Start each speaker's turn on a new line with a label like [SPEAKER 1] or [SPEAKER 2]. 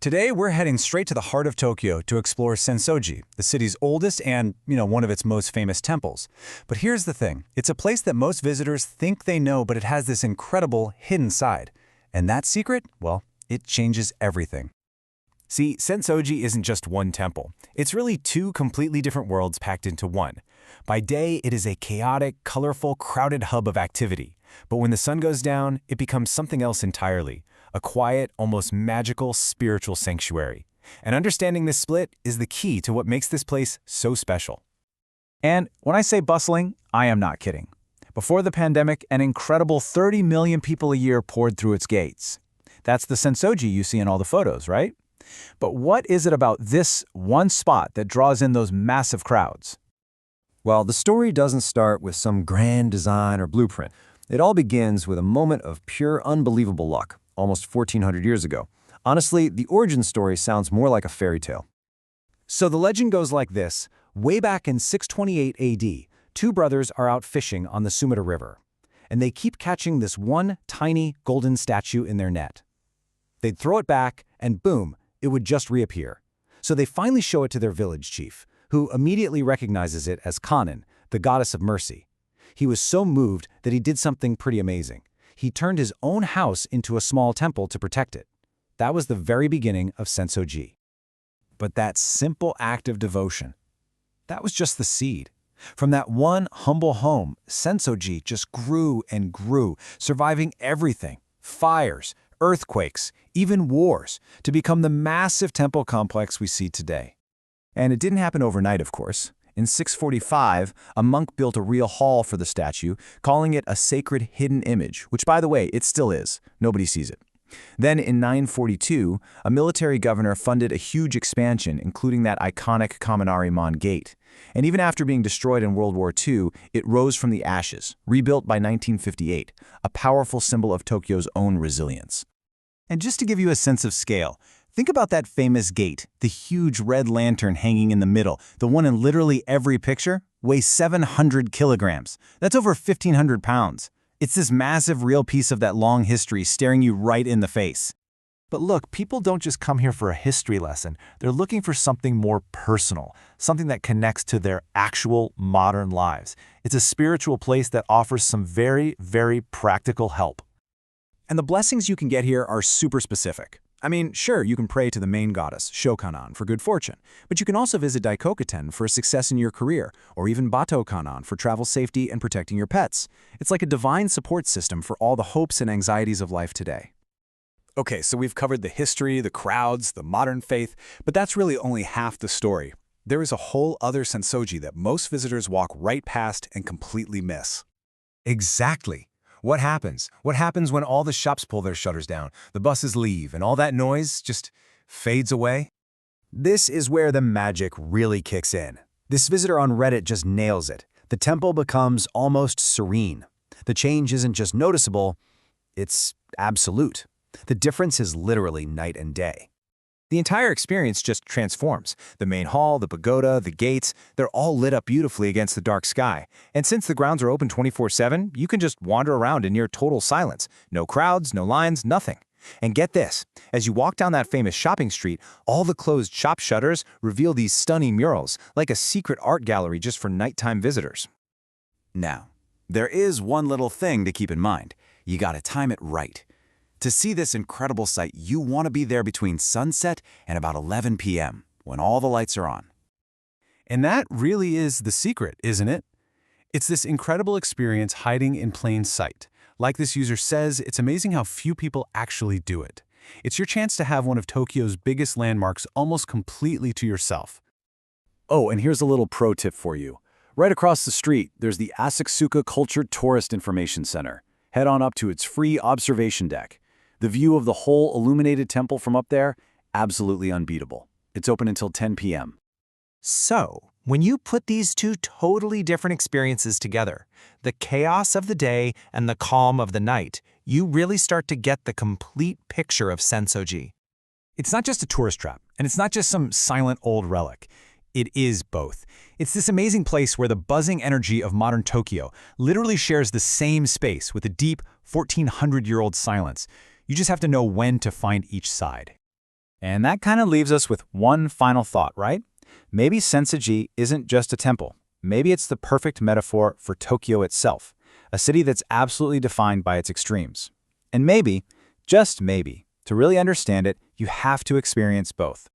[SPEAKER 1] Today, we're heading straight to the heart of Tokyo to explore Senso-ji, the city's oldest and, one of its most famous temples. But here's the thing. It's a place that most visitors think they know, but it has this incredible hidden side. And that secret, well, it changes everything.
[SPEAKER 2] See, Senso-ji isn't just one temple. It's really two completely different worlds packed into one. By day, it is a chaotic, colorful, crowded hub of activity. But when the sun goes down, it becomes something else entirely. A quiet, almost magical, spiritual sanctuary. And understanding this split is the key to what makes this place so special.
[SPEAKER 1] And when I say bustling, I am not kidding. Before the pandemic, an incredible 30 million people a year poured through its gates. That's the Senso-ji you see in all the photos, right? But what is it about this one spot that draws in those massive crowds?
[SPEAKER 3] Well, the story doesn't start with some grand design or blueprint. It all begins with a moment of pure, unbelievable luck, almost 1,400 years ago. Honestly, the origin story sounds more like a fairy tale.
[SPEAKER 1] So the legend goes like this. Way back in 628 AD, two brothers are out fishing on the Sumida River, and they keep catching this one tiny golden statue in their net. They'd throw it back, and boom, it would just reappear. So they finally show it to their village chief, who immediately recognizes it as Kannon, the goddess of mercy. He was so moved that he did something pretty amazing. He turned his own house into a small temple to protect it. That was the very beginning of Senso-ji. But that simple act of devotion, that was just the seed. From that one humble home, Senso-ji just grew and grew, surviving everything, fires, earthquakes, even wars, to become the massive temple complex we see today. And it didn't happen overnight, of course. In 645, a monk built a real hall for the statue, calling it a sacred hidden image, which, by the way, it still is. Nobody sees it. Then in 942, a military governor funded a huge expansion, including that iconic Kaminarimon Gate. And even after being destroyed in World War II, it rose from the ashes, rebuilt by 1958, a powerful symbol of Tokyo's own resilience. And just to give you a sense of scale, think about that famous gate, the huge red lantern hanging in the middle, the one in literally every picture, weighs 700 kilograms. That's over 1,500 pounds. It's this massive real piece of that long history staring you right in the face.
[SPEAKER 4] But look, people don't just come here for a history lesson. They're looking for something more personal, something that connects to their actual modern lives. It's a spiritual place that offers some very, very practical help.
[SPEAKER 1] And the blessings you can get here are super specific. I mean, sure, you can pray to the main goddess, Kannon, for good fortune, but you can also visit Daikoku-ten for success in your career, or even Kannon for travel safety and protecting your pets. It's like a divine support system for all the hopes and anxieties of life today. Okay, so we've covered the history, the crowds, the modern faith, but that's really only half the story. There is a whole other Senso-ji that most visitors walk right past and completely miss.
[SPEAKER 2] Exactly. What happens? What happens when all the shops pull their shutters down, the buses leave, and all that noise just fades away?
[SPEAKER 3] This is where the magic really kicks in. This visitor on Reddit just nails it. The temple becomes almost serene. The change isn't just noticeable, it's absolute. The difference is literally night and day.
[SPEAKER 2] The entire experience just transforms. The main hall, the pagoda, the gates, they're all lit up beautifully against the dark sky. And since the grounds are open 24/7, you can just wander around in near total silence. No crowds, no lines, nothing. And get this, as you walk down that famous shopping street, all the closed shop shutters reveal these stunning murals, like a secret art gallery just for nighttime visitors.
[SPEAKER 1] Now, there is one little thing to keep in mind. You gotta time it right. To see this incredible sight, you want to be there between sunset and about 11 p.m., when all the lights are on.
[SPEAKER 2] And that really is the secret, isn't it? It's this incredible experience hiding in plain sight. Like this user says, it's amazing how few people actually do it. It's your chance to have one of Tokyo's biggest landmarks almost completely to yourself.
[SPEAKER 1] Oh, and here's a little pro tip for you. Right across the street, there's the Asaksuka Culture Tourist Information Center. Head on up to its free observation deck. The view of the whole illuminated temple from up there, absolutely unbeatable. It's open until 10 p.m.
[SPEAKER 4] So, when you put these two totally different experiences together, the chaos of the day and the calm of the night, you really start to get the complete picture of Senso-ji.
[SPEAKER 1] It's not just a tourist trap, and it's not just some silent old relic. It is both. It's this amazing place where the buzzing energy of modern Tokyo literally shares the same space with a deep, 1,400-year-old silence. You just have to know when to find each side.
[SPEAKER 2] And that kind of leaves us with one final thought, right? Maybe Senso-ji isn't just a temple. Maybe it's the perfect metaphor for Tokyo itself, a city that's absolutely defined by its extremes. And maybe, just maybe, to really understand it, you have to experience both.